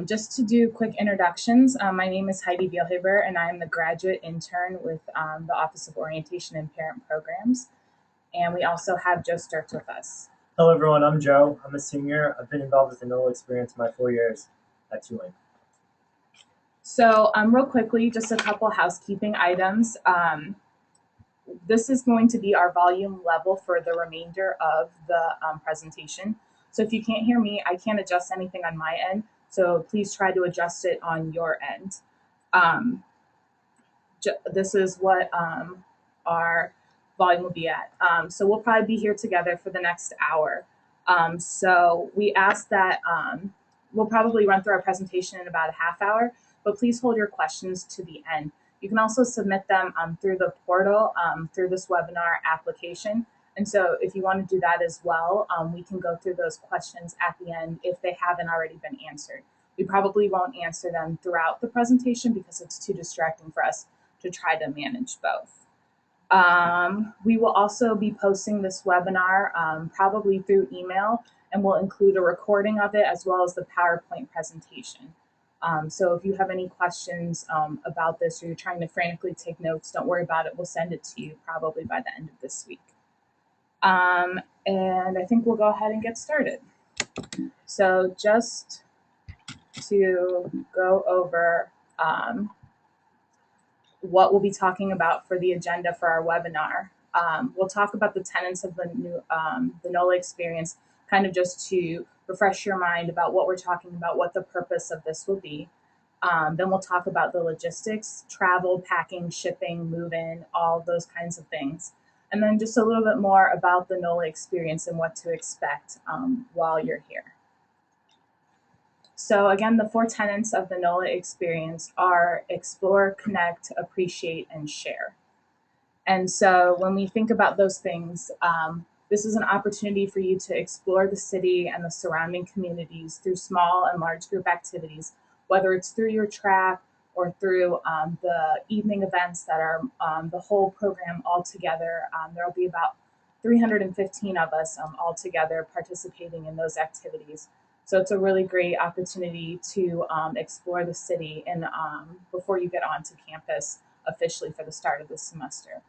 Just to do quick introductions, my name is Heidi Bielhaber, and I am the graduate intern with the Office of Orientation and Parent Programs. And we also have Joe Sturts with us. Hello, everyone. I'm Joe. I'm a senior. I've been involved with the NOLA experience my 4 years at Tulane. So, real quickly, just a couple housekeeping items. This is going to be our volume level for the remainder of the presentation. So, if you can't hear me, I can't adjust anything on my end. So, please try to adjust it on your end. Um, this is what our volume will be at. So we'll probably be here together for the next hour. So we ask that we'll probably run through our presentation in about a half hour, but please hold your questions to the end. You can also submit them through the portal, through this webinar application. And so if you want to do that as well, we can go through those questions at the end if they haven't already been answered. We probably won't answer them throughout the presentation because it's too distracting for us to try to manage both. We will also be posting this webinar probably through email, and we'll include a recording of it as well as the PowerPoint presentation. So if you have any questions about this or you're trying to frantically take notes, don't worry about it. We'll send it to you probably by the end of this week. And I think we'll go ahead and get started. So just to go over what we'll be talking about for the agenda for our webinar. We'll talk about the tenets of the NOLA experience, kind of just to refresh your mind about what we're talking about, what the purpose of this will be. Then we'll talk about the logistics, travel, packing, shipping, move-in, all those kinds of things. And then just a little bit more about the NOLA experience and what to expect while you're here. So again, the 4 tenets of the NOLA experience are explore, connect, appreciate, and share. And so when we think about those things, this is an opportunity for you to explore the city and the surrounding communities through small and large group activities, whether it's through your track or through the evening events that are the whole program all together. There will be about 315 of us all together participating in those activities. So it's a really great opportunity to explore the city and before you get onto campus officially for the start of the semester.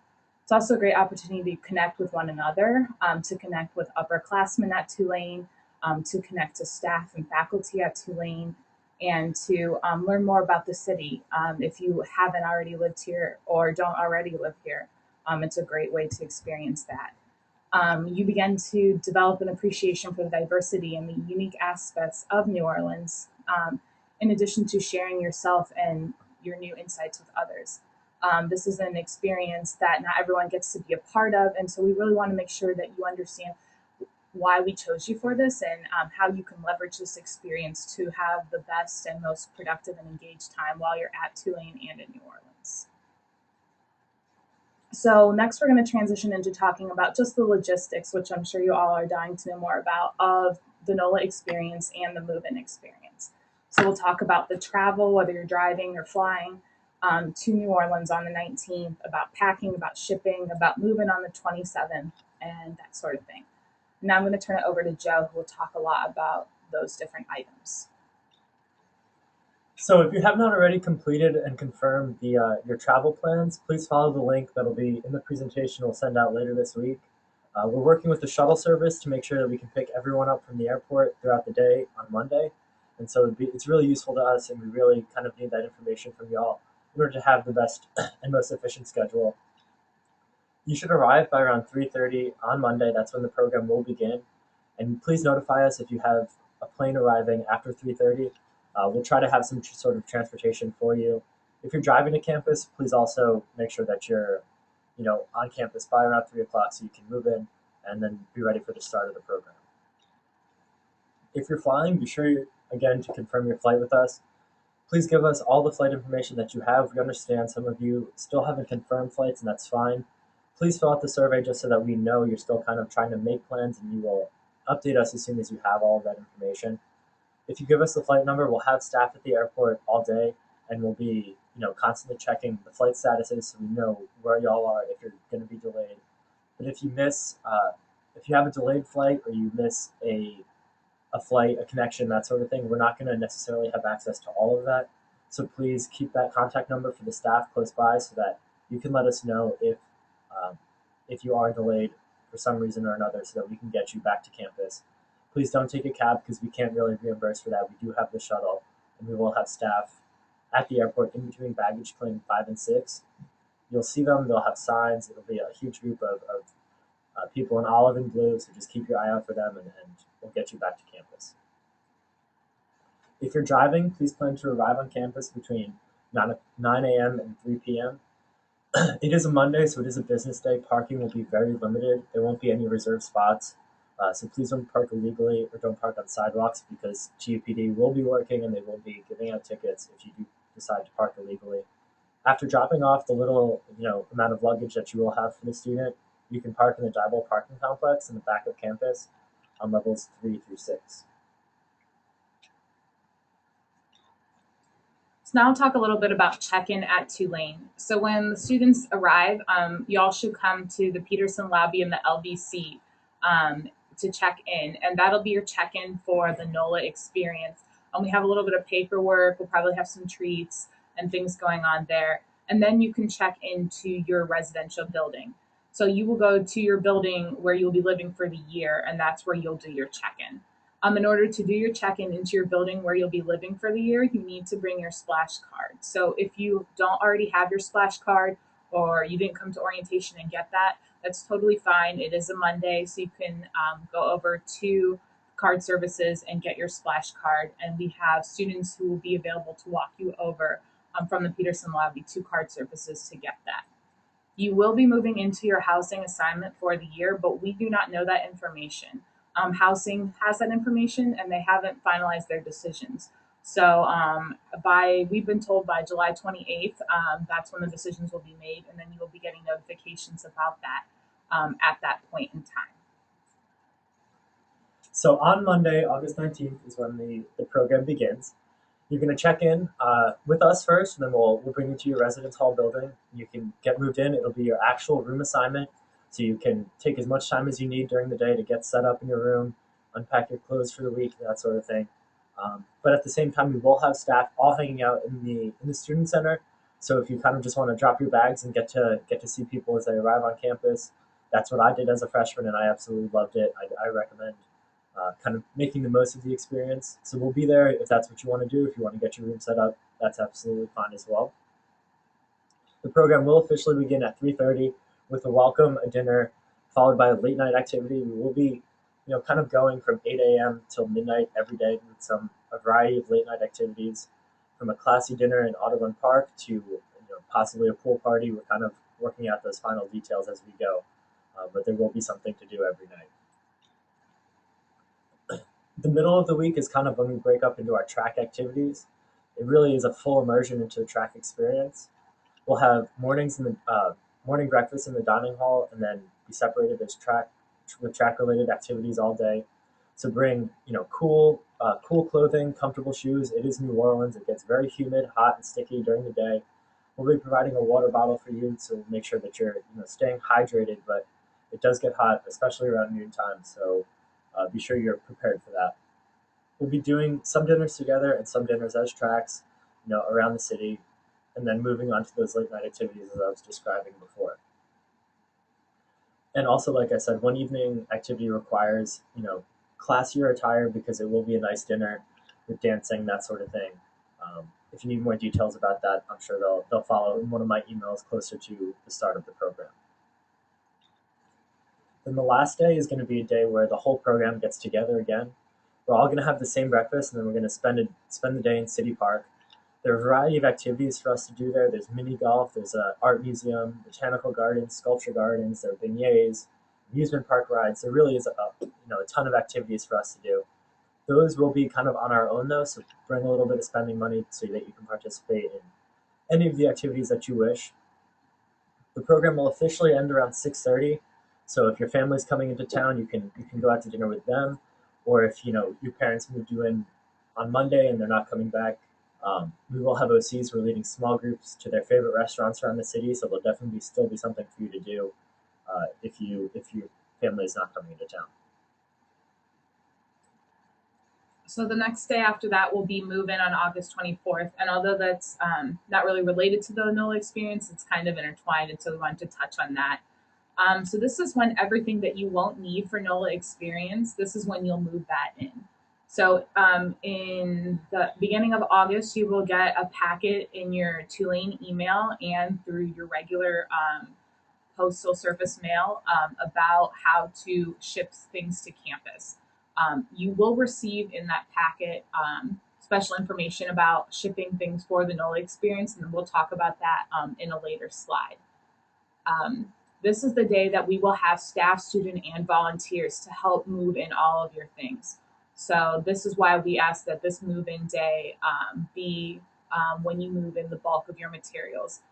It's also a great opportunity to connect with one another, to connect with upperclassmen at Tulane, to connect to staff and faculty at Tulane, and to learn more about the city. If you haven't already lived here or don't already live here, it's a great way to experience that. You begin to develop an appreciation for the diversity and the unique aspects of New Orleans, in addition to sharing yourself and your new insights with others. This is an experience that not everyone gets to be a part of, and so we really want to make sure that you understand why we chose you for this and how you can leverage this experience to have the best and most productive and engaged time while you're at Tulane and in New Orleans. So next we're going to transition into talking about just the logistics, which I'm sure you all are dying to know more about, of the NOLA experience and the move-in experience. So we'll talk about the travel, whether you're driving or flying to New Orleans on the 19th, about packing, about shipping, about moving on the 27th, and that sort of thing. Now I'm going to turn it over to Joe, who will talk a lot about those different items. So if you have not already completed and confirmed your travel plans, please follow the link that'll be in the presentation we'll send out later this week. We're working with the shuttle service to make sure that we can pick everyone up from the airport throughout the day on Monday. And so it's really useful to us, and we really kind of need that information from y'all in order to have the best and most efficient schedule. You should arrive by around 3:30 on Monday. That's when the program will begin. And please notify us if you have a plane arriving after 3:30. We'll try to have some sort of transportation for you. If you're driving to campus, please also make sure that you're, on campus by around 3 o'clock so you can move in and then be ready for the start of the program. If you're flying, be sure, again, to confirm your flight with us. Please give us all the flight information that you have. We understand some of you still haven't confirmed flights, and that's fine. Please fill out the survey just so that we know you're still kind of trying to make plans, and you will update us as soon as you have all of that information. If you give us the flight number, we'll have staff at the airport all day, and we'll be, constantly checking the flight statuses so we know where y'all are if you're going to be delayed. But if you have a delayed flight or you miss a a flight, a connection, that sort of thing. We're not going to necessarily have access to all of that. So please keep that contact number for the staff close by so that you can let us know um, if you are delayed for some reason or another, so that we can get you back to campus. Please don't take a cab because we can't really reimburse for that. We do have the shuttle, and we will have staff at the airport in between baggage claim 5 and 6. You'll see them. They'll have signs. It'll be a huge group of people in olive and blue. So just keep your eye out for them, and we'll get you back to campus. If you're driving, please plan to arrive on campus between 9 a.m. and 3 p.m. It is a Monday, so it is a business day. Parking will be very limited. There won't be any reserved spots. So please don't park illegally or don't park on sidewalks because GUPD will be working and they will be giving out tickets if you do decide to park illegally. After dropping off the little amount of luggage that you will have for the student, you can park in the Diboll parking complex in the back of campus on levels 3 through 6. So now I'll talk a little bit about check-in at Tulane. So when the students arrive, y'all should come to the Peterson lobby in the LBC to check in, and that'll be your check-in for the NOLA experience. We have a little bit of paperwork. We'll probably have some treats and things going on there, and then you can check into your residential building. So you will go to your building where you'll be living for the year, and that's where you'll do your check-in. In order to do your check-in into your building where you'll be living for the year, you need to bring your splash card. So if you don't already have your splash card or you didn't come to orientation and get that, that's totally fine. It is a Monday, so you can go over to card services and get your splash card. And we have students who will be available to walk you over from the Peterson lobby to card services to get that. You will be moving into your housing assignment for the year, but we do not know that information. Housing has that information and they haven't finalized their decisions. So we've been told by July 28th, that's when the decisions will be made, and then you will be getting notifications about that at that point in time. So on Monday, August 19th, is when the program begins. You're going to check in with us first, and then we'll bring you to your residence hall building. You can get moved in. It'll be your actual room assignment, so you can take as much time as you need during the day to get set up in your room, unpack your clothes for the week, that sort of thing. But at the same time, we will have staff all hanging out in the student center. So if you kind of just want to drop your bags and get to see people as they arrive on campus, that's what I did as a freshman, and I absolutely loved it. I recommend kind of making the most of the experience. So we'll be there if that's what you want to do. If you want to get your room set up, that's absolutely fine as well. The program will officially begin at 3:30 with a welcome, a dinner, followed by a late night activity. We will be, kind of going from 8 a.m. till midnight every day with a variety of late night activities, from a classy dinner in Audubon Park to possibly a pool party. We're kind of working out those final details as we go, but there will be something to do every night. The middle of the week is kind of when we break up into our track activities. It really is a full immersion into the track experience. We'll have morning breakfast in the dining hall, and then be separated as track related activities all day. So bring cool clothing, comfortable shoes. It is New Orleans. It gets very humid, hot, and sticky during the day. We'll be providing a water bottle for you, so make sure that you're staying hydrated. But it does get hot, especially around noontime. So be sure you're prepared for that. We'll be doing some dinners together and some dinners as tracks, around the city, and then moving on to those late night activities as I was describing before. And also, like I said, one evening activity requires, classier attire because it will be a nice dinner with dancing, that sort of thing. If you need more details about that, I'm sure they'll follow in one of my emails closer to the start of the program. Then the last day is going to be a day where the whole program gets together again. We're all going to have the same breakfast, and then we're going to spend the day in City Park. There are a variety of activities for us to do there. There's mini golf, there's an art museum, botanical gardens, sculpture gardens, there are beignets, amusement park rides. There really is a ton of activities for us to do. Those will be kind of on our own though, so bring a little bit of spending money so that you can participate in any of the activities that you wish. The program will officially end around 6:30. So if your family's coming into town, you can go out to dinner with them, or if your parents moved you in on Monday and they're not coming back, we will have OCs. We're leading small groups to their favorite restaurants around the city, so there'll definitely still be something for you to do if your family is not coming into town. So the next day after that will be move in on August 24th. And although that's not really related to the NOLA experience, it's kind of intertwined. And so we wanted to touch on that. So this is when everything that you won't need for NOLA experience, this is when you'll move that in. So in the beginning of August, you will get a packet in your Tulane email and through your regular postal service mail about how to ship things to campus. You will receive in that packet special information about shipping things for the NOLA experience, and we'll talk about that in a later slide. Um, this is the day that we will have staff, student, and volunteers to help move in all of your things. So this is why we ask that this move-in day be when you move in the bulk of your materials.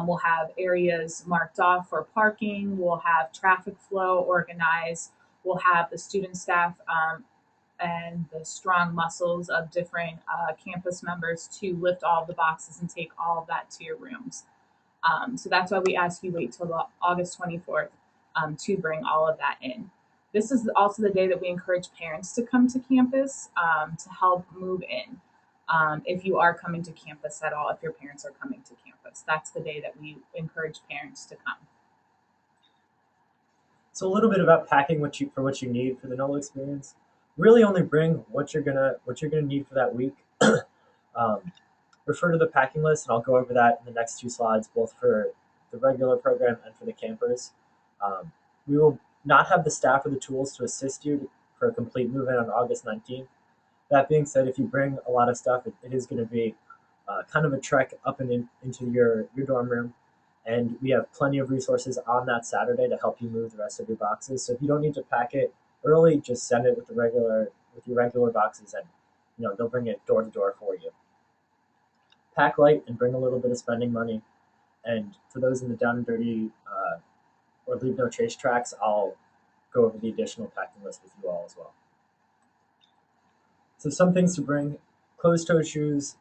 We'll have areas marked off for parking. We'll have traffic flow organized. We'll have the student staff and the strong muscles of different campus members to lift all the boxes and take all of that to your rooms. So that's why we ask you wait till the August 24th to bring all of that in. This is also the day that we encourage parents to come to campus to help move in. If you are coming to campus at all, if your parents are coming to campus, that's the day that we encourage parents to come. So a little bit about packing what you need for the NOLA experience. Really, only bring what you're gonna need for that week. um, Refer to the packing list, and I'll go over that in the next two slides, both for the regular program and for the campers. We will not have the staff or the tools to assist you for a complete move-in on August 19th. That being said, if you bring a lot of stuff, it is going to be kind of a trek up and into your dorm room. And we have plenty of resources on that Saturday to help you move the rest of your boxes. So if you don't need to pack it early, just send it with your regular boxes, and they'll bring it door to door for you. Pack light and bring a little bit of spending money. And for those in the down and dirty or leave no trace tracks, I'll go over the additional packing list with you all as well. So some things to bring: closed-toed shoes,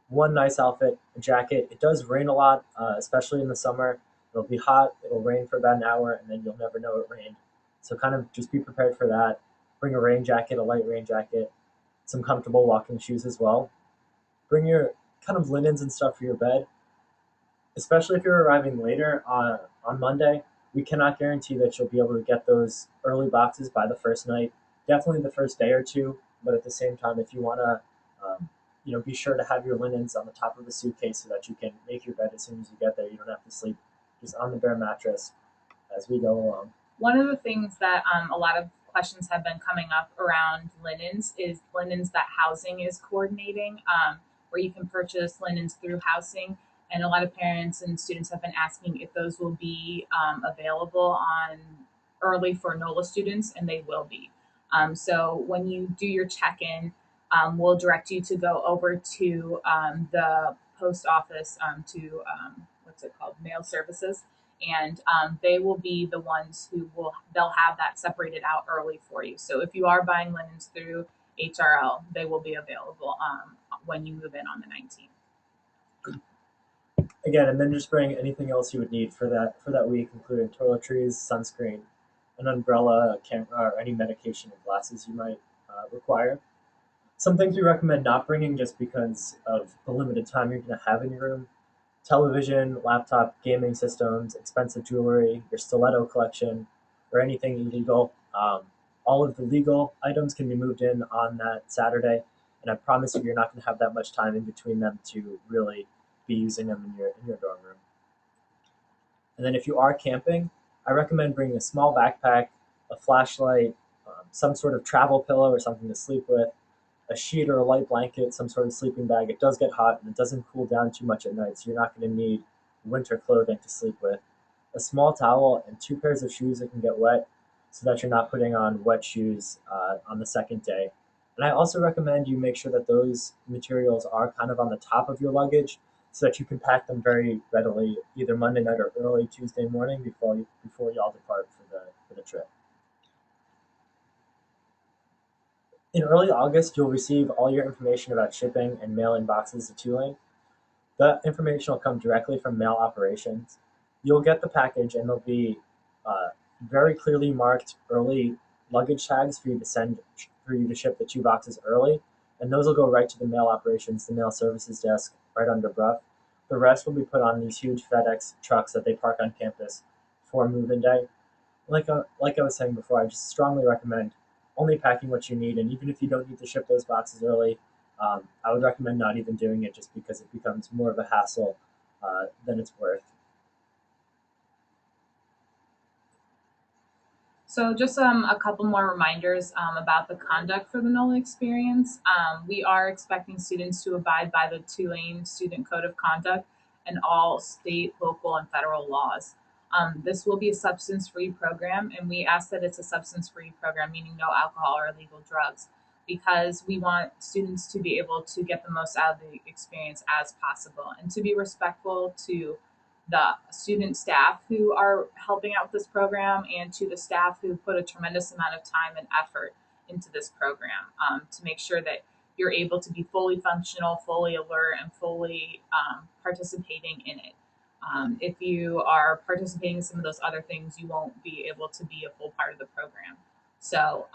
one nice outfit, a jacket. It does rain a lot, especially in the summer. It'll be hot, it'll rain for about an hour, and then you'll never know it rained. So kind of just be prepared for that. Bring a rain jacket, a light rain jacket, some comfortable walking shoes as well. Bring your kind of linens and stuff for your bed, especially if you're arriving later on Monday. We cannot guarantee that you'll be able to get those early boxes by the first night. Definitely the first day or two, but at the same time, if you want to, be sure to have your linens on the top of the suitcase so that you can make your bed as soon as you get there. You don't have to sleep just on the bare mattress as we go along. One of the things that a lot of questions have been coming up around linens is linens that housing is coordinating, where you can purchase linens through housing. And a lot of parents and students have been asking if those will be available on early for NOLA students, and they will be. So when you do your check-in, we'll direct you to go over to the post office to what's it called, mail services, and they will be the ones they'll have that separated out early for you. So if you are buying linens through HRL, they will be available when you move in on the 19th. Again, and then just bring anything else you would need for that week, including toiletries, sunscreen, an umbrella, a camera, or any medication and glasses you might require. Some things we recommend not bringing just because of the limited time you're going to have in your room: television, laptop, gaming systems, expensive jewelry, your stiletto collection, or anything illegal. All of the legal items can be moved in on that Saturday, and I promise you're not going to have that much time in between them to really be using them in your dorm room. And then if you are camping, I recommend bringing a small backpack, a flashlight, some sort of travel pillow or something to sleep with, a sheet or a light blanket, some sort of sleeping bag. It does get hot and it doesn't cool down too much at night, so you're not going to need winter clothing to sleep with. A small towel and two pairs of shoes that can get wet so that you're not putting on wet shoes on the second day. And I also recommend you make sure that those materials are kind of on the top of your luggage so that you can pack them very readily either Monday night or early Tuesday morning before you all depart for the trip. In early August, you'll receive all your information about shipping and mailing boxes to Tulane. The information will come directly from mail operations. You'll get the package, and there'll be very clearly marked early luggage tags for you to ship the two boxes early. and those will go right to the mail operations, the mail services desk, right under Bruff. The rest will be put on these huge FedEx trucks that they park on campus for move-in day. Like I was saying before, I just strongly recommend only packing what you need, and even if you don't need to ship those boxes early, I would recommend not even doing it just because it becomes more of a hassle than it's worth. So just a couple more reminders about the conduct for the NOLA experience. We are expecting students to abide by the Tulane Student Code of Conduct and all state, local, and federal laws. This will be a substance-free program, and we ask that it's a substance-free program, meaning no alcohol or illegal drugs, because we want students to be able to get the most out of the experience as possible and to be respectful to the student staff who are helping out with this program and to the staff who put a tremendous amount of time and effort into this program to make sure that you're able to be fully functional, fully alert, and fully participating in it. If you are participating in some of those other things, you won't be able to be a full part of the program. So,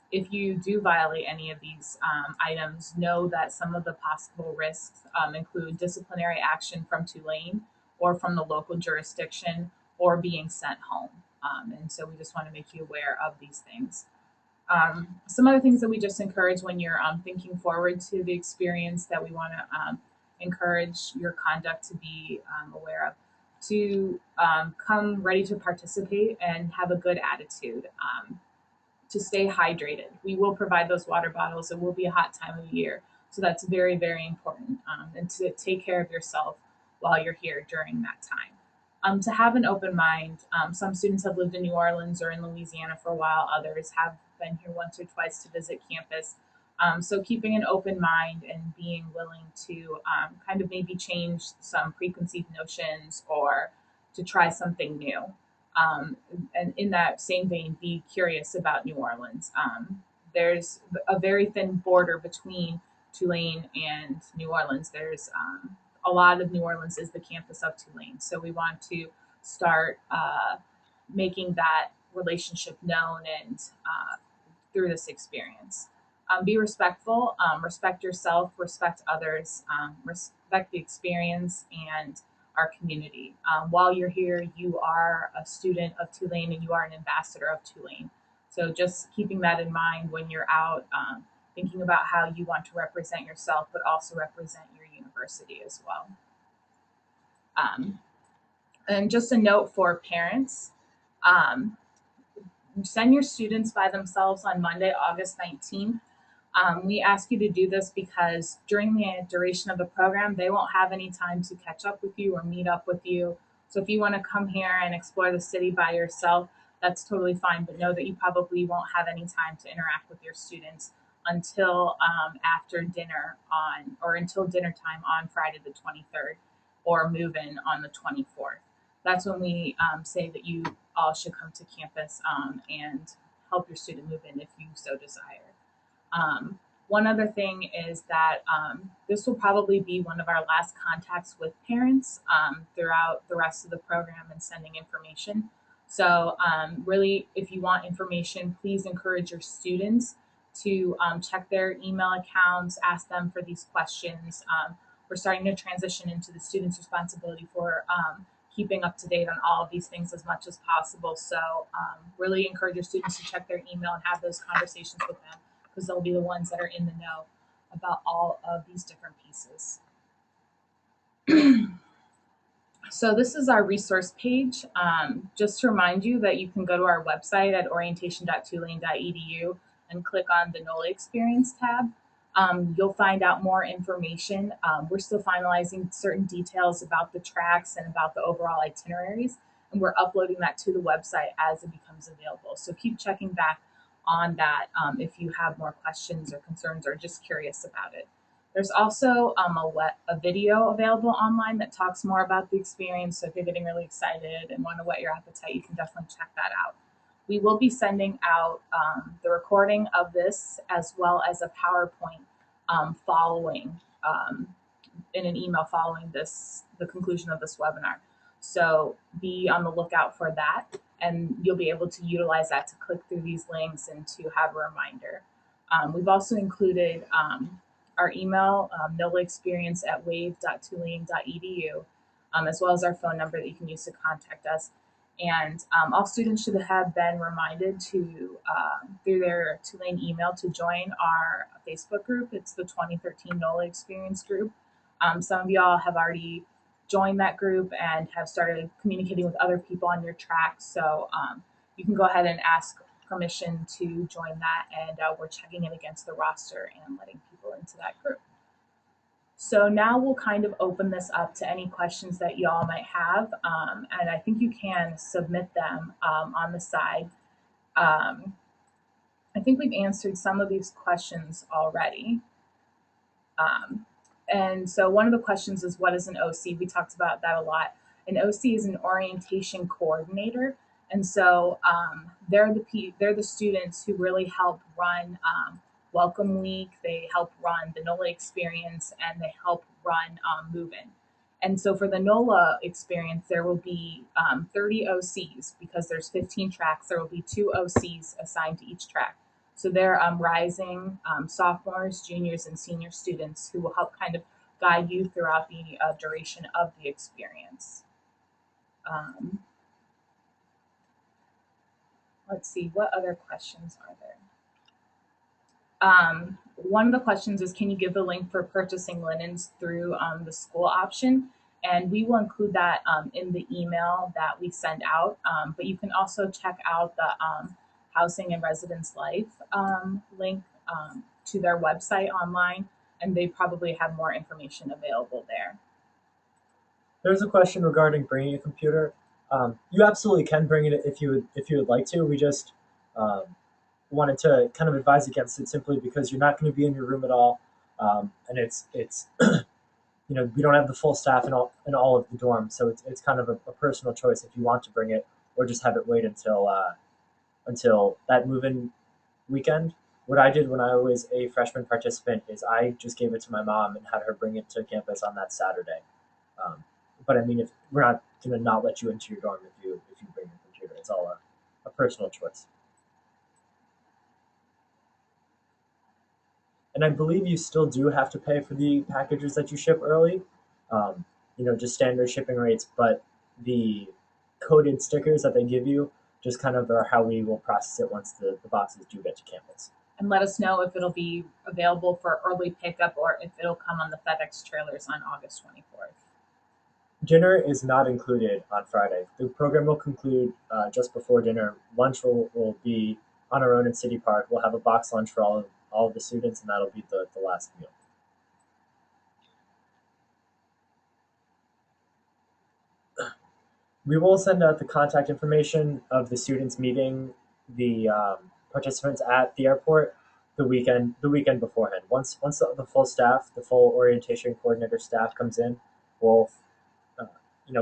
if you do violate any of these items, know that some of the possible risks include disciplinary action from Tulane or from the local jurisdiction or being sent home. And so we just want to make you aware of these things. Some other things that we just encourage when you're thinking forward to the experience that we want to encourage your conduct to be aware of, to come ready to participate and have a good attitude, to stay hydrated. We will provide those water bottles. It will be a hot time of year. So that's very, very important. And to take care of yourself while you're here during that time. To have an open mind. Some students have lived in New Orleans or in Louisiana for a while. Others have been here once or twice to visit campus. So keeping an open mind and being willing to kind of maybe change some preconceived notions or to try something new. Um, and in that same vein, be curious about New Orleans. There's a very thin border between Tulane and New Orleans. There's a lot of New Orleans is the campus of Tulane. So we want to start making that relationship known and through this experience. Be respectful, respect yourself, respect others, respect the experience and our community. While you're here, you are a student of Tulane and you are an ambassador of Tulane. So just keeping that in mind when you're out, thinking about how you want to represent yourself, but also represent your university as well. Um, and just a note for parents, um, send your students by themselves on Monday, August 19th. We ask you to do this because during the duration of the program, they won't have any time to catch up with you or meet up with you. So if you want to come here and explore the city by yourself, that's totally fine. But know that you probably won't have any time to interact with your students until after dinner on, or until dinner time on Friday the 23rd, or move in on the 24th. That's when we say that you all should come to campus and help your student move in if you so desire. One other thing is that this will probably be one of our last contacts with parents throughout the rest of the program and sending information. So really, if you want information, please encourage your students to check their email accounts, ask them for these questions. We're starting to transition into the student's responsibility for keeping up to date on all of these things as much as possible. So really encourage your students to check their email and have those conversations with them, because they'll be the ones that are in the know about all of these different pieces. So this is our resource page. Just to remind you that you can go to our website at orientation.tulane.edu and click on the NOLA Experience tab. You'll find out more information. We're still finalizing certain details about the tracks and about the overall itineraries, and we're uploading that to the website as it becomes available. So keep checking back on that if you have more questions or concerns or just curious about it. There's also a video available online that talks more about the experience. So if you're getting really excited and want to whet your appetite, you can definitely check that out. We will be sending out the recording of this as well as a PowerPoint following in an email following the conclusion of this webinar. So be on the lookout for that, and you'll be able to utilize that to click through these links and to have a reminder. We've also included our email, nolaexperience@wave.tulane.edu, as well as our phone number that you can use to contact us. And all students should have been reminded to, through their Tulane email, to join our Facebook group. It's the 2013 NOLA Experience group. Some of y'all have already joined that group and have started communicating with other people on your track. So you can go ahead and ask permission to join that, and we're checking it against the roster and letting people into that group. So now we'll kind of open this up to any questions that y'all might have, and I think you can submit them on the side. I think we've answered some of these questions already. And so one of the questions is, what is an OC? We talked about that a lot. An OC is an orientation coordinator, and so they're the students who really help run Welcome Week. They help run the NOLA experience, and they help run Move In. And so for the NOLA experience, there will be 30 OCs because there's 15 tracks. There will be 2 OCs assigned to each track. So they're rising sophomores, juniors, and senior students who will help kind of guide you throughout the duration of the experience. Let's see, what other questions are there? One of the questions is, can you give the link for purchasing linens through the school option? And we will include that in the email that we send out. But you can also check out the Housing and Residence Life link to their website online, and they probably have more information available there. There's a question regarding bringing a computer. You absolutely can bring it if you would like to. We just wanted to kind of advise against it simply because you're not going to be in your room at all, and it's we don't have the full staff in all of the dorms, so it's kind of a personal choice if you want to bring it or just have it wait until that move-in weekend. What I did when I was a freshman participant is I just gave it to my mom and had her bring it to campus on that Saturday. Um, but I mean, if we're not going to not let you into your dorm if you bring your computer, it's all a personal choice. And I believe you still do have to pay for the packages that you ship early. Um, just standard shipping rates, but the coded stickers that they give you just kind of are how we will process it once the boxes do get to campus. And let us know if it'll be available for early pickup or if it'll come on the FedEx trailers on August 24th. Dinner is not included on Friday. The program will conclude just before dinner. Lunch will be on our own in City Park. We'll have a box lunch for all of the students, and that'll be the last meal. We will send out the contact information of the students meeting the participants at the airport the weekend beforehand. Once the full staff, the full orientation coordinator staff comes in, we'll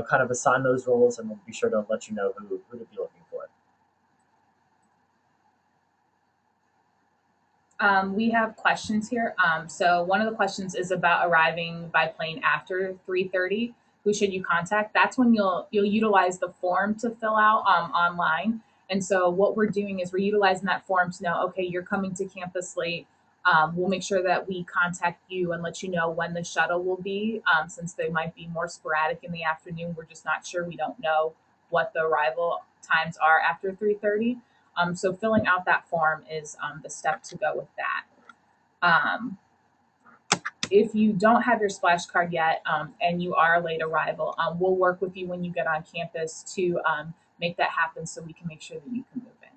kind of assign those roles, and we'll be sure to let you know who to be looking for. We have questions here. So one of the questions is about arriving by plane after 3:30. Who should you contact? That's when you'll utilize the form to fill out online. And so what we're doing is we're utilizing that form to know, okay, you're coming to campus late. We'll make sure that we contact you and let you know when the shuttle will be, since they might be more sporadic in the afternoon. We're just not sure. We don't know what the arrival times are after 3:30. So filling out that form is the step to go with that. If you don't have your splash card yet and you are a late arrival, we'll work with you when you get on campus to make that happen so we can make sure that you can move in.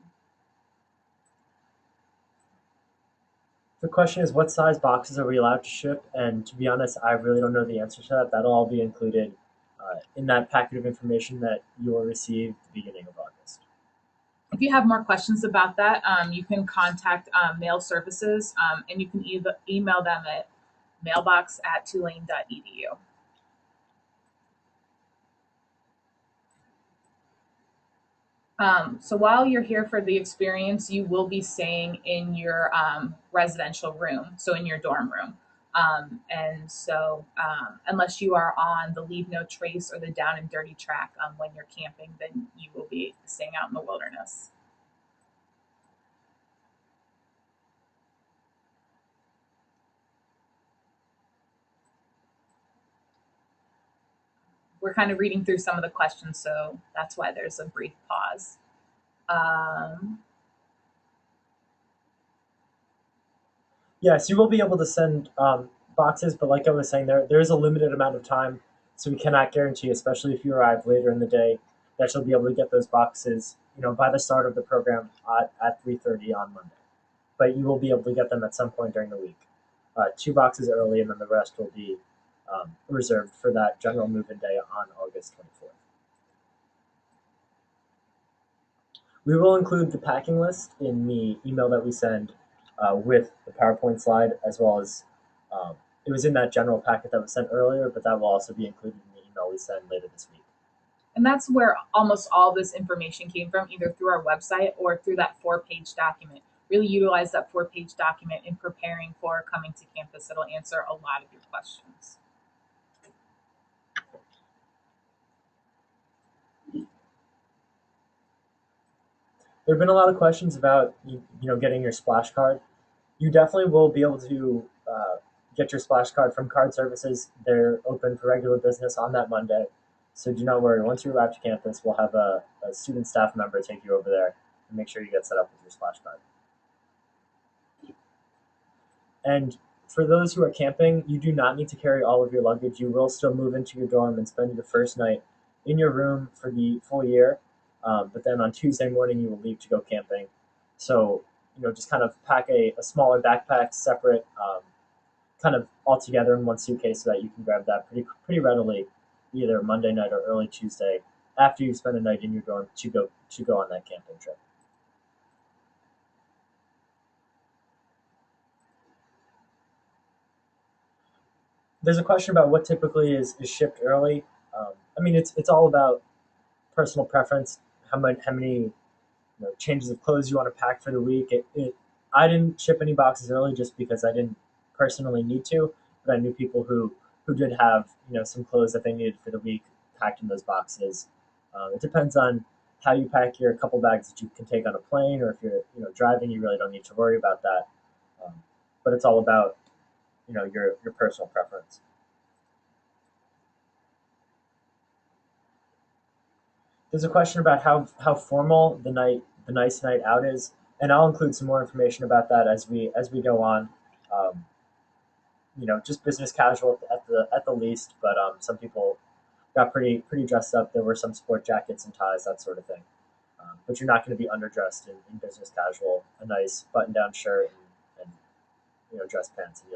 The question is, what size boxes are we allowed to ship? And to be honest, I really don't know the answer to that. That'll all be included in that packet of information that you will receive at the beginning of August. If you have more questions about that, you can contact mail services, and you can email them at mailbox@tulane.edu. So while you're here for the experience, you will be staying in your residential room, so in your dorm room. And so unless you are on the Leave No Trace or the Down and Dirty track when you're camping, then you will be staying out in the wilderness. we're kind of reading through some of the questions, so that's why there's a brief pause. Um, Yes, you will be able to send boxes, but like I was saying, there is a limited amount of time, so we cannot guarantee, especially if you arrive later in the day, that you'll be able to get those boxes, by the start of the program at 3:30 on Monday. But you will be able to get them at some point during the week. Two boxes early, and then the rest will be reserved for that general move-in day on August 24th. We will include the packing list in the email that we send with the PowerPoint slide, as well as it was in that general packet that was sent earlier, but that will also be included in the email we send later this week. and that's where almost all this information came from, either through our website or through that 4-page document. Really utilize that 4-page document in preparing for coming to campus. It'll answer a lot of your questions. There have been a lot of questions about getting your splash card. You definitely will be able to get your splash card from Card Services. They're open for regular business on that Monday, so do not worry. Once you arrive to campus, we'll have a student staff member take you over there and make sure you get set up with your splash card. And for those who are camping, you do not need to carry all of your luggage. You will still move into your dorm and spend your first night in your room for the full year. But then on Tuesday morning, you will leave to go camping. So, just kind of pack a smaller backpack separate, kind of all together in one suitcase so that you can grab that pretty readily, either Monday night or early Tuesday after you spend a night in your dorm to go on that camping trip. There's a question about what typically is shipped early. I mean, it's all about personal preference. How many changes of clothes you want to pack for the week. I didn't ship any boxes early just because I didn't personally need to, but I knew people who did have some clothes that they needed for the week packed in those boxes. It depends on how you pack your couple bags that you can take on a plane, or if you're driving, you really don't need to worry about that. Um, but it's all about your personal preference. There's a question about how formal the nice night out is, and I'll include some more information about that as we go on. Um, just business casual at the least, but some people got pretty dressed up. There were some sport jackets and ties, that sort of thing. But you're not going to be underdressed in business casual. A nice button down shirt and dress pants, and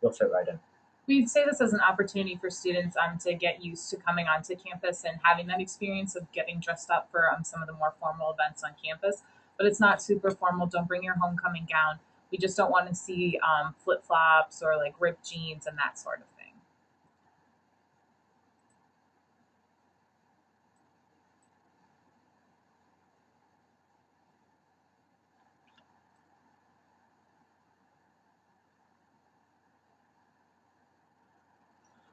you'll fit right in. We'd say this as an opportunity for students to get used to coming onto campus and having that experience of getting dressed up for some of the more formal events on campus. But it's not super formal. Don't bring your homecoming gown. We just don't want to see flip flops or like ripped jeans and that sort of thing.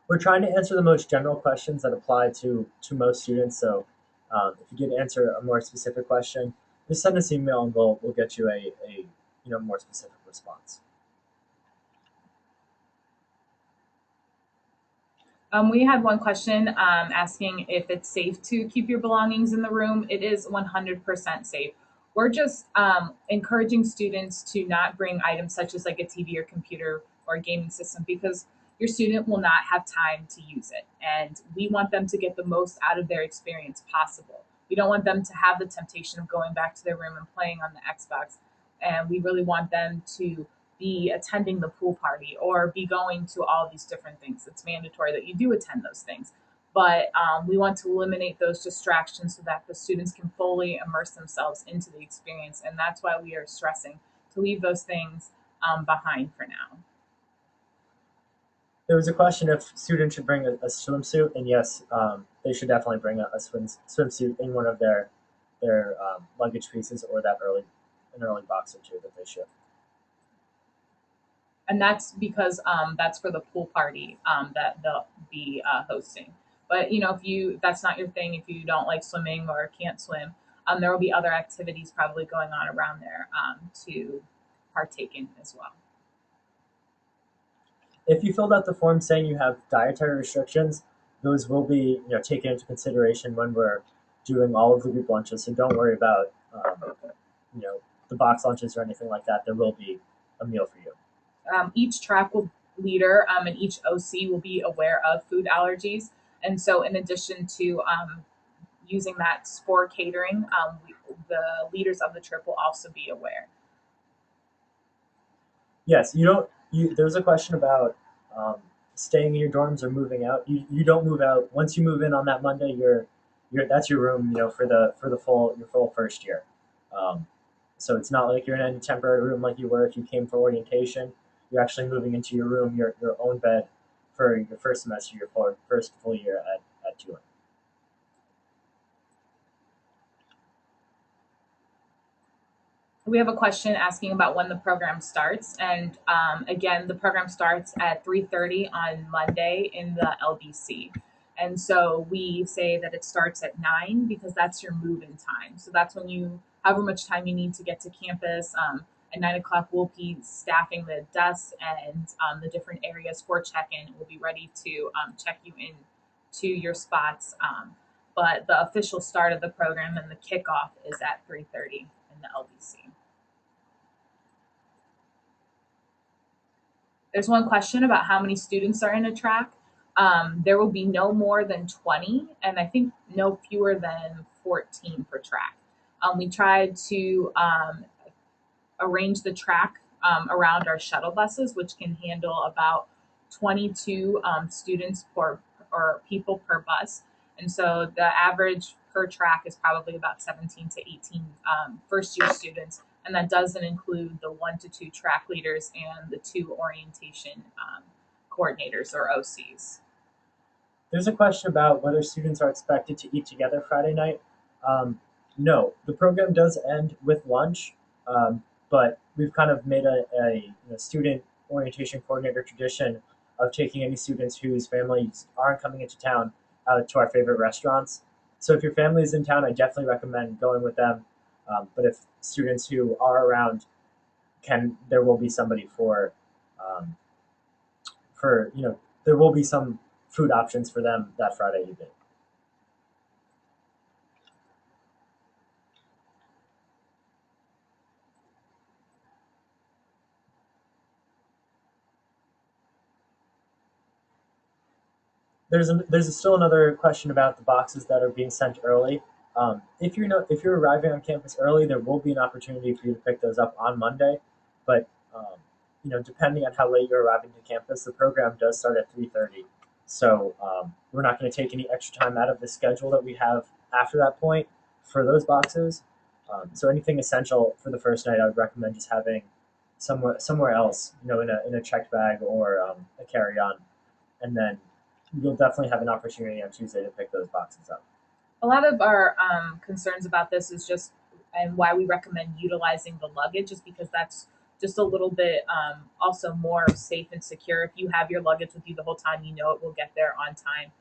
We're trying to answer the most general questions that apply to most students. So if you did answer a more specific question, just send us an email and we'll get you a more specific response. We had one question asking if it's safe to keep your belongings in the room. It is 100% safe. We're just encouraging students to not bring items such as like a TV or computer or a gaming system because your student will not have time to use it. And we want them to get the most out of their experience possible. We don't want them to have the temptation of going back to their room and playing on the Xbox. And we really want them to be attending the pool party or be going to all these different things. It's mandatory that you do attend those things. But we want to eliminate those distractions so that the students can fully immerse themselves into the experience. And that's why we are stressing to leave those things behind for now. There was a question if students should bring a swimsuit, and yes, they should definitely bring a swimsuit in one of their luggage pieces or an early box or two that they ship. And that's because that's for the pool party that they'll be hosting. But if that's not your thing, if you don't like swimming or can't swim, there will be other activities probably going on around there to partake in as well. If you filled out the form saying you have dietary restrictions, those will be taken into consideration when we're doing all of the group lunches. So don't worry about you know the box lunches or anything like that. There will be a meal for you. Each leader and each OC will be aware of food allergies. And so, in addition to using that for catering, the leaders of the trip will also be aware. Yes, you don't. There's a question about um, staying in your dorms or moving out. You don't move out once you move in on that Monday. You're that's your room. For the full your full first year. Um, so it's not like you're in any temporary room like you were if you came for orientation. You're actually moving into your room, your own bed, for your first semester, first full year at Tulane. We have a question asking about when the program starts, and again, the program starts at 3:30 on Monday in the LBC. And so we say that it starts at 9 because that's your move-in time. So that's when you, however much time you need to get to campus. At 9 o'clock, we'll be staffing the desks and the different areas for check-in. We'll be ready to check you in to your spots. But the official start of the program and the kickoff is at 3:30 in the LBC. There's one question about how many students are in a track. There will be no more than 20, and I think no fewer than 14 per track. We tried to arrange the track around our shuttle buses, which can handle about 22 students per or people per bus. And so the average per track is probably about 17 to 18 first year students. And that doesn't include the 1 to 2 track leaders and the 2 orientation coordinators or OCs. There's a question about whether students are expected to eat together Friday night. No, the program does end with lunch, but we've kind of made a student orientation coordinator tradition of taking any students whose families aren't coming into town out to our favorite restaurants. So if your family is in town, I definitely recommend going with them. But if students who are around there will be somebody um, there will be some food options for them that Friday evening. There's still another question about the boxes that are being sent early. If you're arriving on campus early, there will be an opportunity for you to pick those up on Monday. But depending on how late you're arriving to campus, the program does start at 3:30. So we're not going to take any extra time out of the schedule that we have after that point for those boxes. So anything essential for the first night, I would recommend just having somewhere else, in a checked bag or a carry on, and then you'll definitely have an opportunity on Tuesday to pick those boxes up. A lot of our concerns about this is just, and why we recommend utilizing the luggage is because that's just a little bit also more safe and secure. If you have your luggage with you the whole time, you know it will get there on time.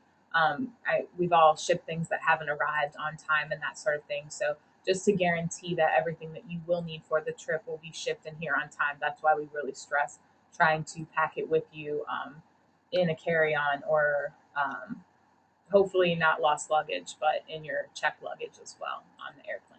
We've all shipped things that haven't arrived on time and that sort of thing. So just to guarantee that everything that you will need for the trip will be shipped in here on time, that's why we really stress trying to pack it with you in a carry-on or hopefully not lost luggage, but in your checked luggage as well on the airplane.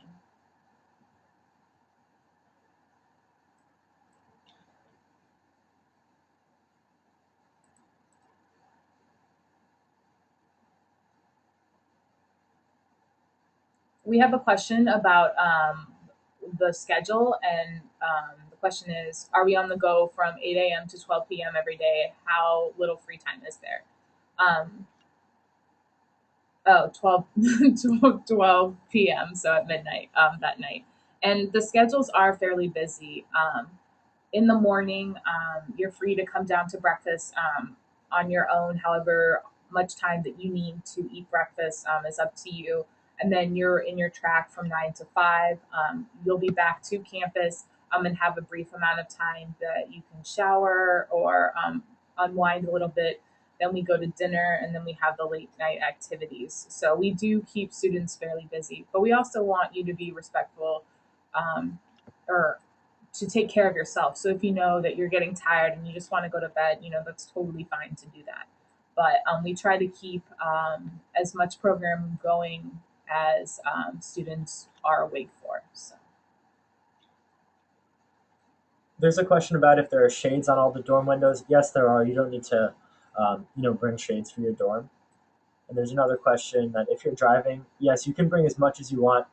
We have a question about the schedule, and the question is: are we on the go from 8 a.m. to 12 p.m. every day? How little free time is there? Um, oh, 12 p.m. So at midnight that night. And the schedules are fairly busy. In the morning, you're free to come down to breakfast on your own. However much time that you need to eat breakfast is up to you. And then you're in your track from 9 to 5. You'll be back to campus and have a brief amount of time that you can shower or unwind a little bit. Then we go to dinner, and then we have the late night activities. So we do keep students fairly busy, but we also want you to be respectful um, or to take care of yourself. So if you know that you're getting tired and you just want to go to bed, that's totally fine to do that. But we try to keep as much program going as students are awake for. So. There's a question about if there are shades on all the dorm windows. Yes, there are. You don't need to, bring shades for your dorm. And there's another question that if you're driving, yes, you can bring as much as you want,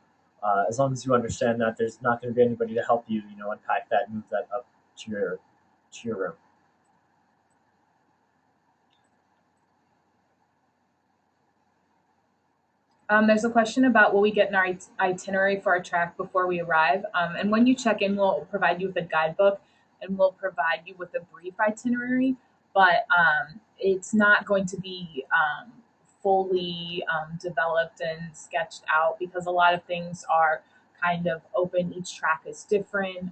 as long as you understand that there's not going to be anybody to help you, unpack that, move that up to your room. There's a question about will we get an itinerary for our track before we arrive? And when you check in, we'll provide you with a guidebook and we'll provide you with a brief itinerary, but it's not going to be fully developed and sketched out because a lot of things are kind of open. Each track is different,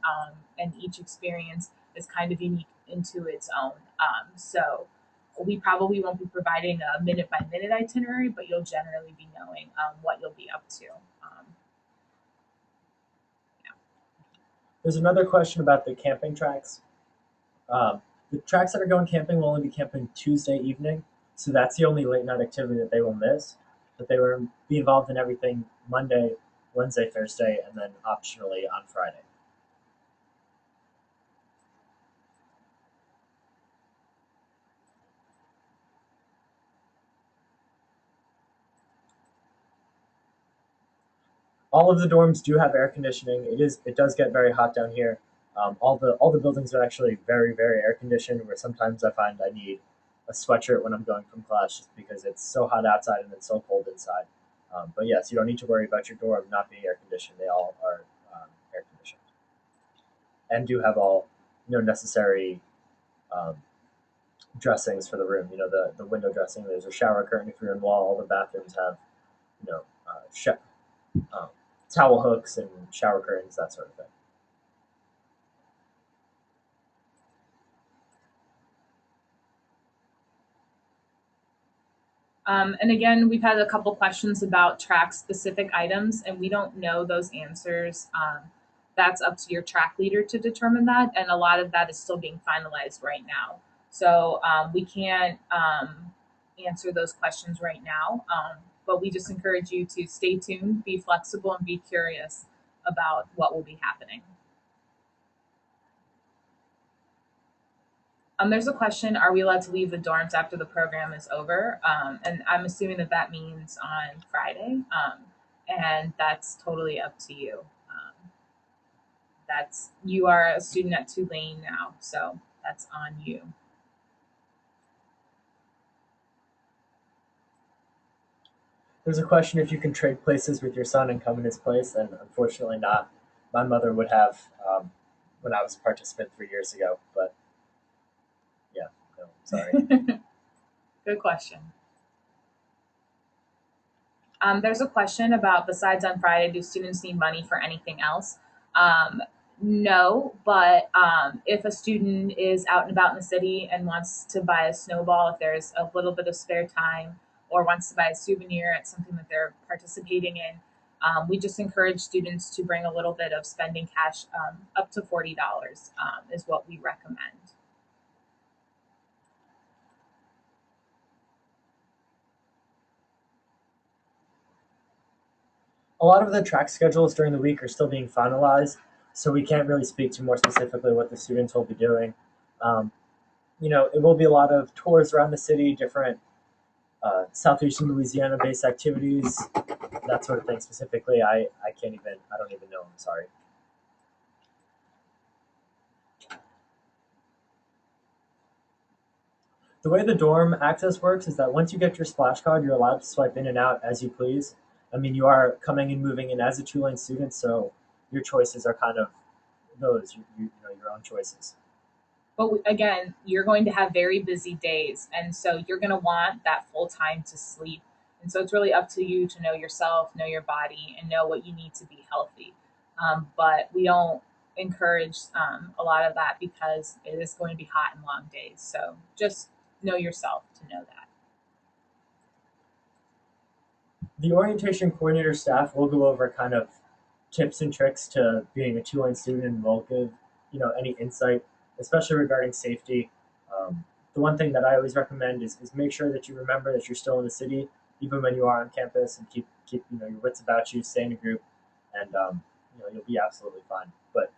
and each experience is kind of unique into its own. So we probably won't be providing a minute by minute itinerary, but you'll generally be knowing what you'll be up to. There's another question about the camping tracks. The tracks that are going camping will only be camping Tuesday evening, so that's the only late night activity that they will miss. But they will be involved in everything Monday, Wednesday, Thursday, and then optionally on Friday. All of the dorms do have air conditioning. It does get very hot down here. All the buildings are actually very air conditioned. Where sometimes I find I need a sweatshirt when I'm going from class just because it's so hot outside and it's so cold inside. But yes, you don't need to worry about your dorm not being air conditioned. They all are air conditioned and do have all necessary um, dressings for the room. The window dressing. There's a shower curtain if you're in wall. All the bathrooms have you know um, towel hooks and shower curtains, that sort of thing. And again, we've had a couple questions about track specific items, and we don't know those answers. That's up to your track leader to determine that, and a lot of that is still being finalized right now. So we can't answer those questions right now, but we just encourage you to stay tuned, be flexible, and be curious about what will be happening. There's a question: are we allowed to leave the dorms after the program is over? And I'm assuming that that means on Friday, and that's totally up to you. That's you are a student at Tulane now, so that's on you. There's a question if you can trade places with your son and come in his place, and unfortunately not. My mother would have when I was a participant 3 years ago, but yeah, no, sorry. Good question. There's a question about besides on Friday, do students need money for anything else? No, but if a student is out and about in the city and wants to buy a snowball, if there's a little bit of spare time, or wants to buy a souvenir at something that they're participating in, we just encourage students to bring a little bit of spending cash, up to $40 is what we recommend. A lot of the track schedules during the week are still being finalized, so we can't really speak to more specifically what the students will be doing. Um, it will be a lot of tours around the city, different southeastern Louisiana based activities, that sort of thing. Specifically, I don't even know. I'm sorry. The way the dorm access works is that once you get your splash card, you're allowed to swipe in and out as you please. I mean, you are coming and moving in as a Tulane student, so your choices are kind of those, your own choices. But again, you're going to have very busy days. And so you're going to want that full time to sleep. And so it's really up to you to know yourself, know your body, and know what you need to be healthy. But we don't encourage a lot of that because it is going to be hot and long days. So just know yourself to know that. The orientation coordinator staff will go over kind of tips and tricks to being a Tulane student and will give any insight, especially regarding safety. Um, The one thing that I always recommend is make sure that you remember that you're still in the city, even when you are on campus, and keep your wits about you, stay in a group, and you'll be absolutely fine. But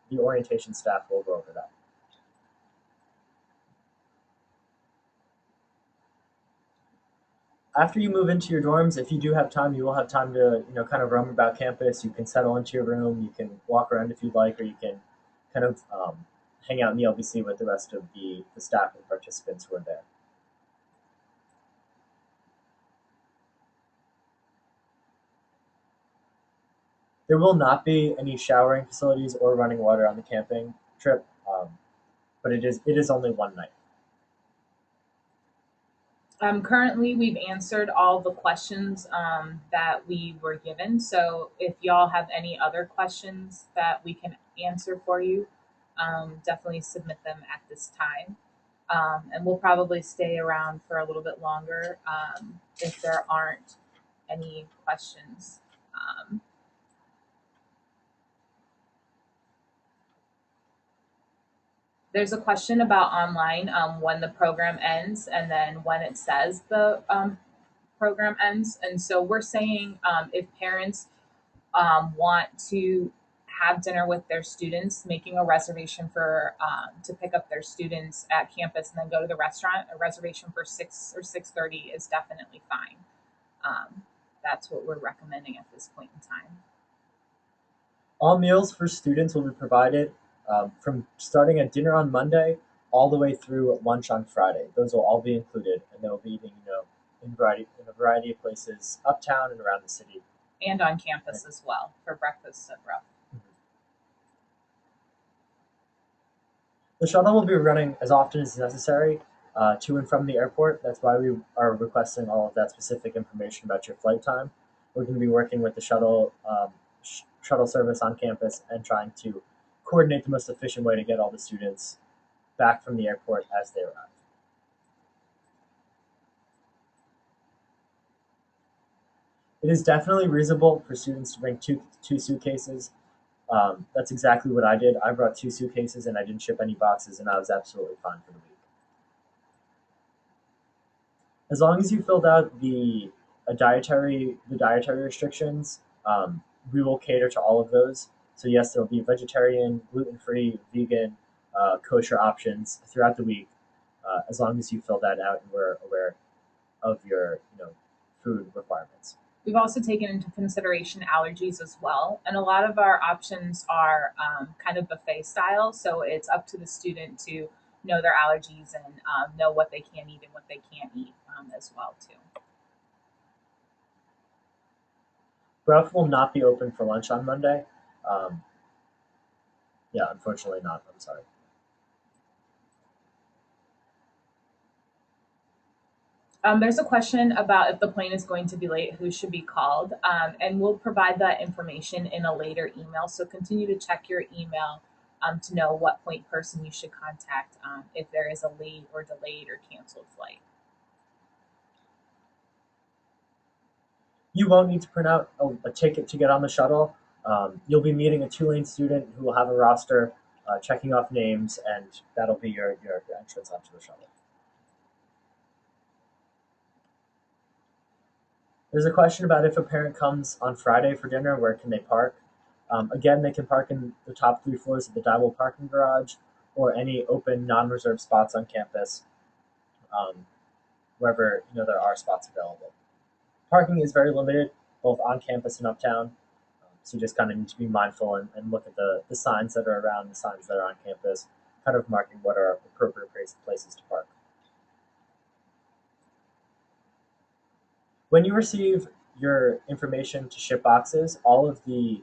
the orientation staff will go over that. After you move into your dorms, if you do have time, you will have time to kind of roam about campus. You can settle into your room. You can walk around if you'd like, or you can kind of hang out in the LBC with the rest of the staff and participants who are there. There will not be any showering facilities or running water on the camping trip, but it is only one night. Currently, we've answered all the questions that we were given. So if y'all have any other questions that we can answer for you, definitely submit them at this time. And we'll probably stay around for a little bit longer if there aren't any questions. Um, there's a question about online when the program ends and then when it says the program ends. And so we're saying if parents want to have dinner with their students, making a reservation for to pick up their students at campus and then go to the restaurant, a reservation for 6 or 6:30 is definitely fine. That's what we're recommending at this point in time. All meals for students will be provided from starting at dinner on Monday all the way through lunch on Friday. Those will all be included, and they'll be eating, in a variety of places uptown and around the city. And on campus as well for breakfast at Ruff. The shuttle will be running as often as necessary to and from the airport. That's why we are requesting all of that specific information about your flight time. We're going to be working with the shuttle service on campus and trying to coordinate the most efficient way to get all the students back from the airport as they arrive. It is definitely reasonable for students to bring two suitcases. That's exactly what I did. I brought two suitcases and I didn't ship any boxes, and I was absolutely fine for the week. As long as you filled out the dietary restrictions, we will cater to all of those. So yes, there will be vegetarian, gluten-free, vegan, kosher options throughout the week, as long as you fill that out and we're aware of your food requirements. We've also taken into consideration allergies as well. And a lot of our options are kind of buffet style. So it's up to the student to know their allergies and know what they can eat and what they can't eat as well too. Bruff will not be open for lunch on Monday. Um, yeah, unfortunately not. I'm sorry. There's a question about if the plane is going to be late, who should be called, and we'll provide that information in a later email. So continue to check your email to know what point person you should contact if there is a late or delayed or canceled flight. You won't need to print out a ticket to get on the shuttle. You'll be meeting a Tulane student who will have a roster, checking off names, and that'll be your entrance onto the shuttle. There's a question about if a parent comes on Friday for dinner, where can they park? Again, they can park in the top 3 floors of the Dibble parking garage or any open non-reserved spots on campus, um, wherever there are spots available. Parking is very limited, both on campus and uptown. So you just kind of need to be mindful and look at the signs that are around, the signs that are on campus, kind of marking what are appropriate places to park. When you receive your information to ship boxes, all of the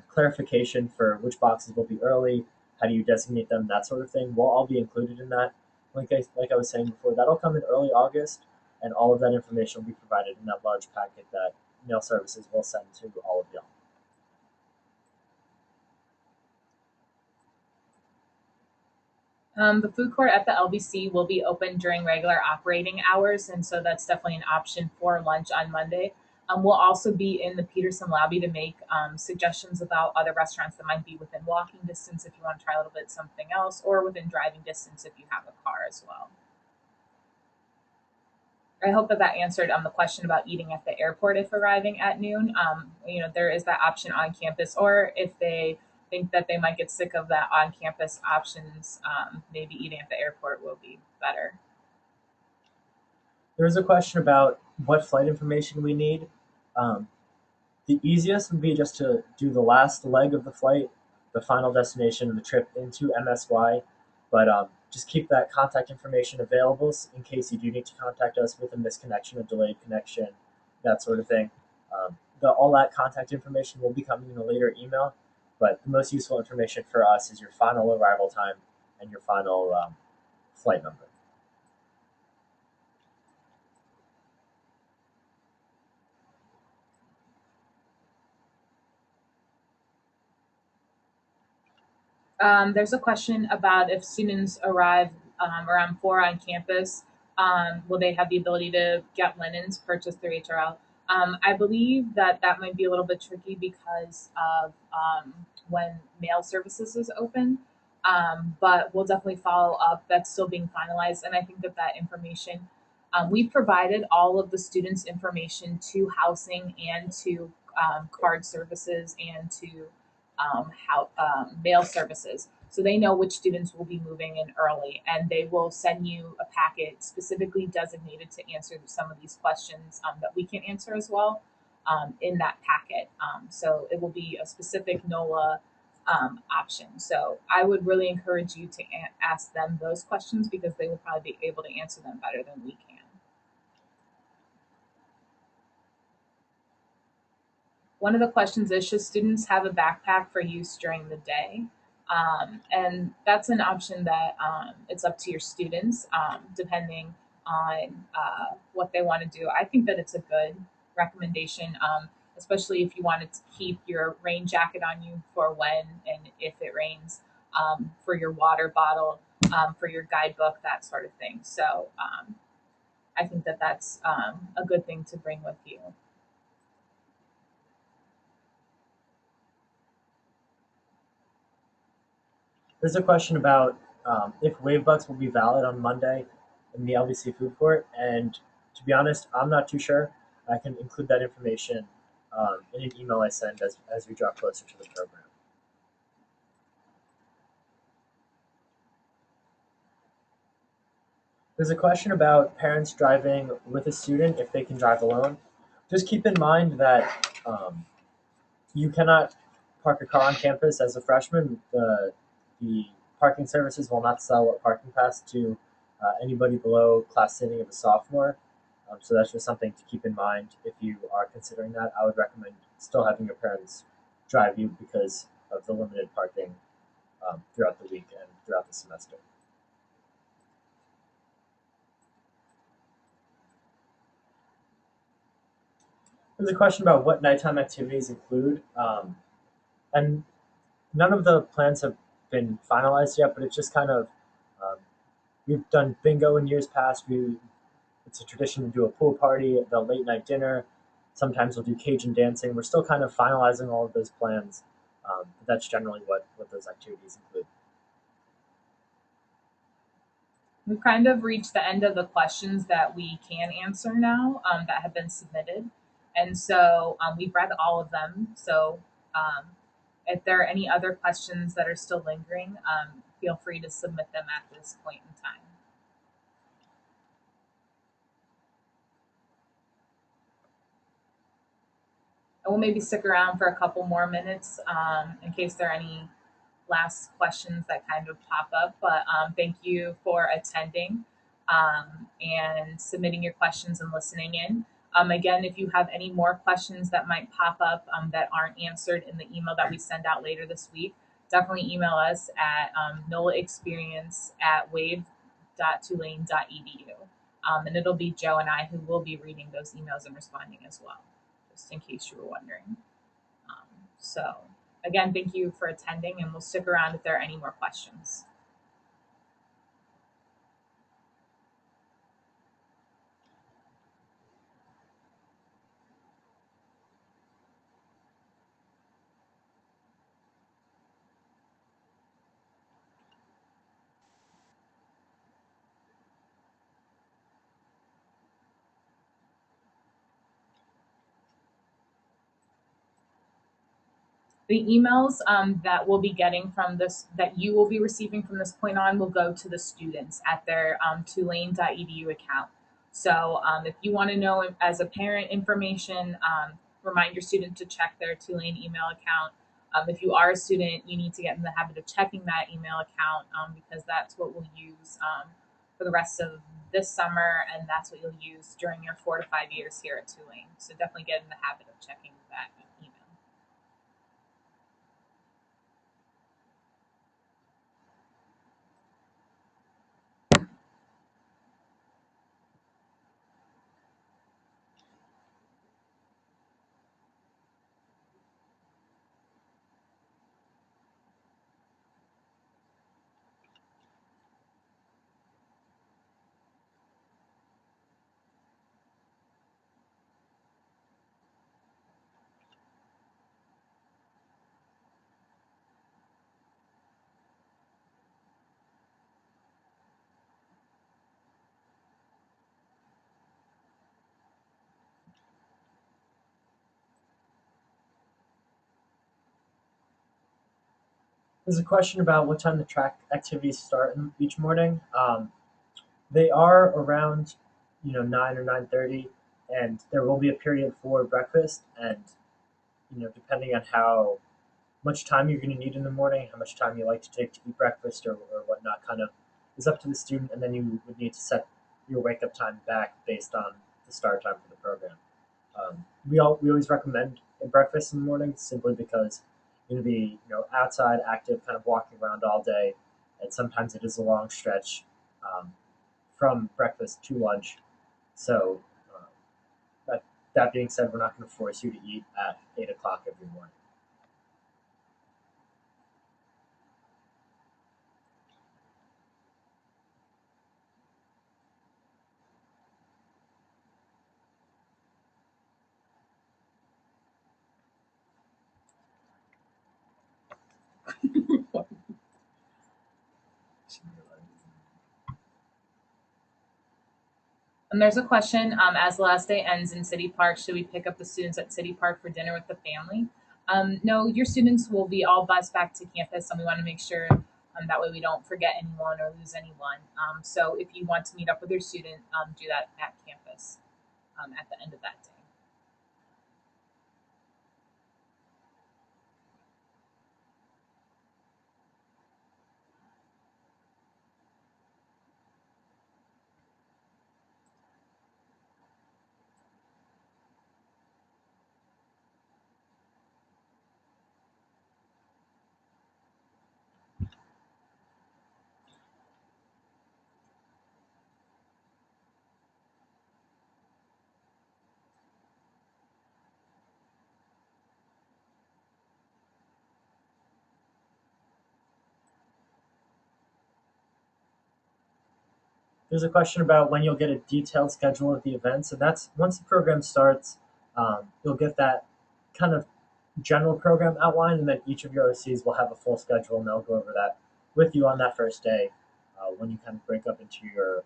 clarification for which boxes will be early, how do you designate them, that sort of thing, will all be included in that. Like I was saying before, that'll come in early August, and all of that information will be provided in that large packet that mail services will send to all of y'all. The food court at the LBC will be open during regular operating hours, and so that's definitely an option for lunch on Monday. We'll also be in the Peterson lobby to make suggestions about other restaurants that might be within walking distance if you want to try a little bit something else, or within driving distance if you have a car as well. I hope that that answered the question about eating at the airport if arriving at noon. There is that option on campus, or if they think that they might get sick of that on campus options, maybe eating at the airport will be better. There was a question about what flight information we need. Um, the easiest would be just to do the last leg of the flight, the final destination of the trip into MSY, but just keep that contact information available in case you do need to contact us with a misconnection, a delayed connection, that sort of thing. All that contact information will be coming in a later email, but the most useful information for us is your final arrival time and your final flight number. There's a question about if students arrive around 4 on campus, will they have the ability to get linens purchased through HRL? I believe that that might be a little bit tricky because of when mail services is open. But we'll definitely follow up. That's still being finalized, and I think that that information, we provided all of the students' information to housing and to card services and to how mail services, so they know which students will be moving in early, and they will send you a packet specifically designated to answer some of these questions that we can answer as well in that packet. So it will be a specific NOLA option. So I would really encourage you to ask them those questions because they will probably be able to answer them better than we can. One of the questions is, should students have a backpack for use during the day? And that's an option that it's up to your students, depending on what they want to do. I think that it's a good recommendation, especially if you wanted to keep your rain jacket on you for when and if it rains, for your water bottle, for your guidebook, that sort of thing. So I think that that's a good thing to bring with you. There's a question about if wave bucks will be valid on Monday in the LBC food court, and to be honest, I'm not too sure. I can include that information in an email I send as we draw closer to the program. There's a question about parents driving with a student if they can drive alone. Just keep in mind that you cannot park a car on campus as a freshman. The parking services will not sell a parking pass to anybody below class sitting of a sophomore. So that's just something to keep in mind if you are considering that. I would recommend still having your parents drive you because of the limited parking throughout the week and throughout the semester. There's a question about what nighttime activities include, and none of the plans have been finalized yet, but it's just kind of um, we've done bingo in years past. It's a tradition to do a pool party, the late night dinner. Sometimes we'll do Cajun dancing. We're still kind of finalizing all of those plans, but that's generally what those activities include. We've kind of reached the end of the questions that we can answer now that have been submitted. And so we've read all of them. So um, if there are any other questions that are still lingering, feel free to submit them at this point in time. And we'll maybe stick around for a couple more minutes in case there are any last questions that kind of pop up. But thank you for attending and submitting your questions and listening in. Again, if you have any more questions that might pop up that aren't answered in the email that we send out later this week, definitely email us at nolaexperience@wave.tulane.edu. And it'll be Joe and I who will be reading those emails and responding as well, just in case you were wondering. So again, thank you for attending, and we'll stick around if there are any more questions. The emails that we'll be getting from this, that you will be receiving from this point on, will go to the students at their tulane.edu account. So if you want to know as a parent information, remind your student to check their Tulane email account. If you are a student, you need to get in the habit of checking that email account because that's what we'll use for the rest of this summer, and that's what you'll use during your 4 to 5 years here at Tulane. So definitely get in the habit of checking that email. There's a question about what time the track activities start each morning. They are around, 9 or 9:30, and there will be a period for breakfast. And depending on how much time you're going to need in the morning, how much time you like to take to eat breakfast or whatnot, kind of is up to the student. And then you would need to set your wake up time back based on the start time for the program. We always recommend a breakfast in the morning simply because you're going to be outside active, kind of walking around all day, and sometimes it is a long stretch um, from breakfast to lunch. So uh, that being said, we're not going to force you to eat at 8 o'clock every morning. And there's a question, as the last day ends in City Park, should we pick up the students at City Park for dinner with the family? No, your students will be all bused back to campus, and we want to make sure that way we don't forget anyone or lose anyone. So if you want to meet up with your student, do that at campus at the end of that day. There's a question about when you'll get a detailed schedule of the events, and that's once the program starts, you'll get that kind of general program outline, and then each of your OCs will have a full schedule, and they'll go over that with you on that first day when you kind of break up into your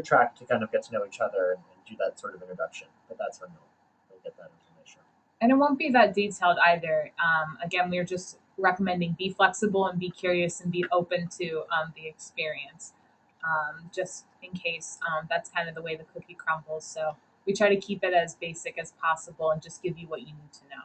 track to kind of get to know each other and do that sort of introduction. But that's when you'll get that information. And it won't be that detailed either. Again, we're just recommending be flexible and be curious and be open to the experience, just in case that's kind of the way the cookie crumbles. So we try to keep it as basic as possible and just give you what you need to know.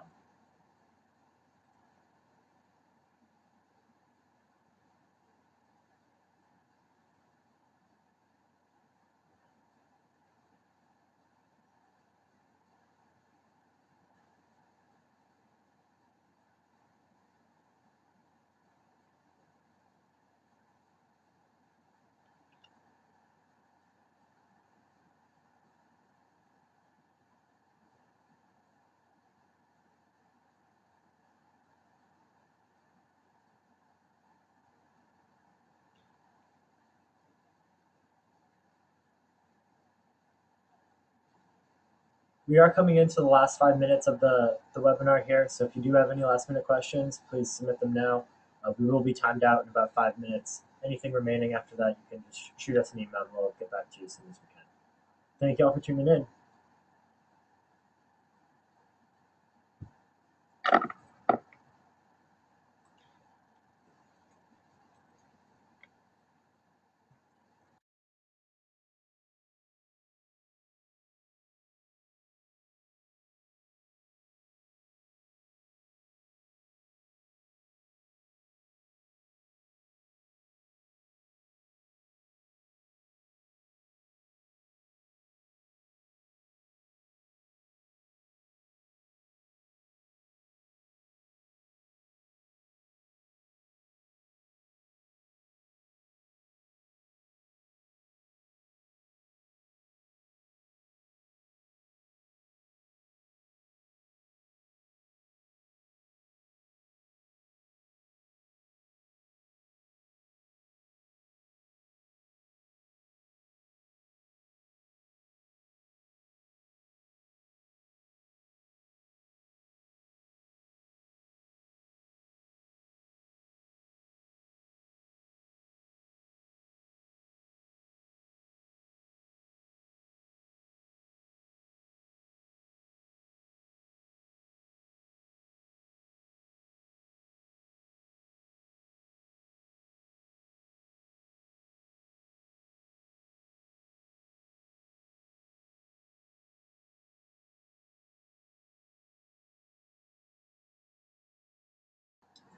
We are coming into the last 5 minutes of the webinar here, so if you do have any last minute questions, please submit them now. We will be timed out in about 5 minutes. Anything remaining after that, you can just shoot us an email and we'll get back to you as soon as we can. Thank you all for tuning in.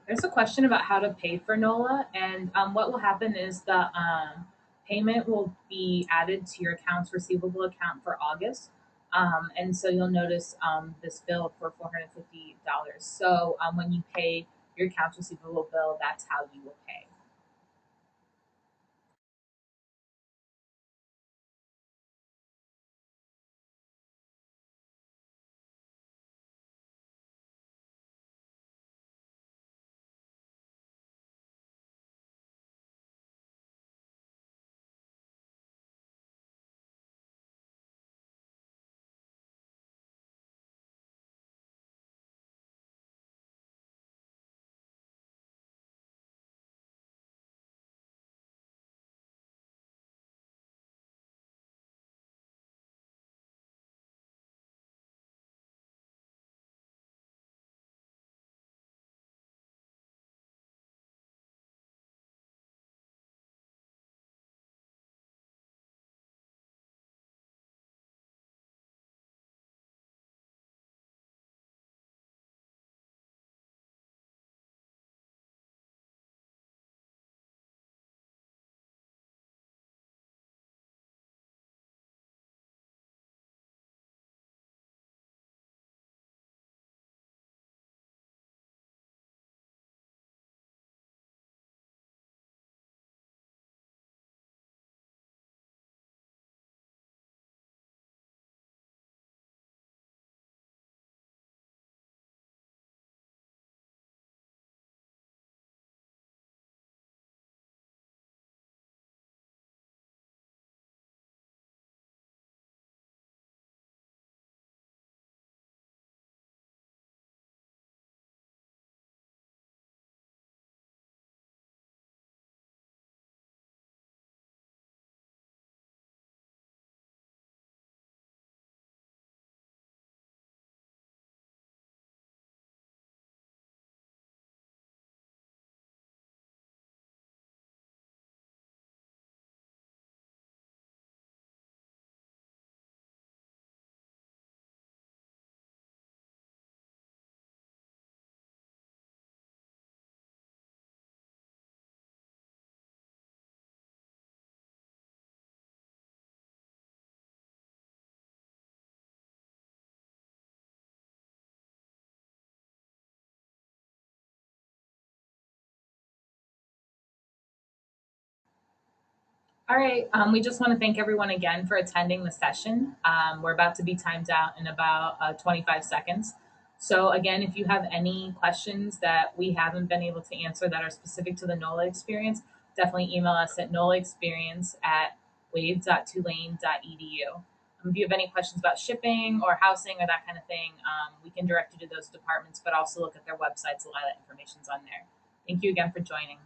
There's a question about how to pay for NOLA, and what will happen is the payment will be added to your accounts receivable account for August. And so you'll notice this bill for $450. So when you pay your accounts receivable bill, that's how you will pay. All right. We just want to thank everyone again for attending the session. We're about to be timed out in about 25 seconds. So, again, if you have any questions that we haven't been able to answer that are specific to the NOLA experience, definitely email us at nolaexperience@wades.tulane.edu. If you have any questions about shipping or housing or that kind of thing, we can direct you to those departments, but also look at their websites. A lot of that information's on there. Thank you again for joining.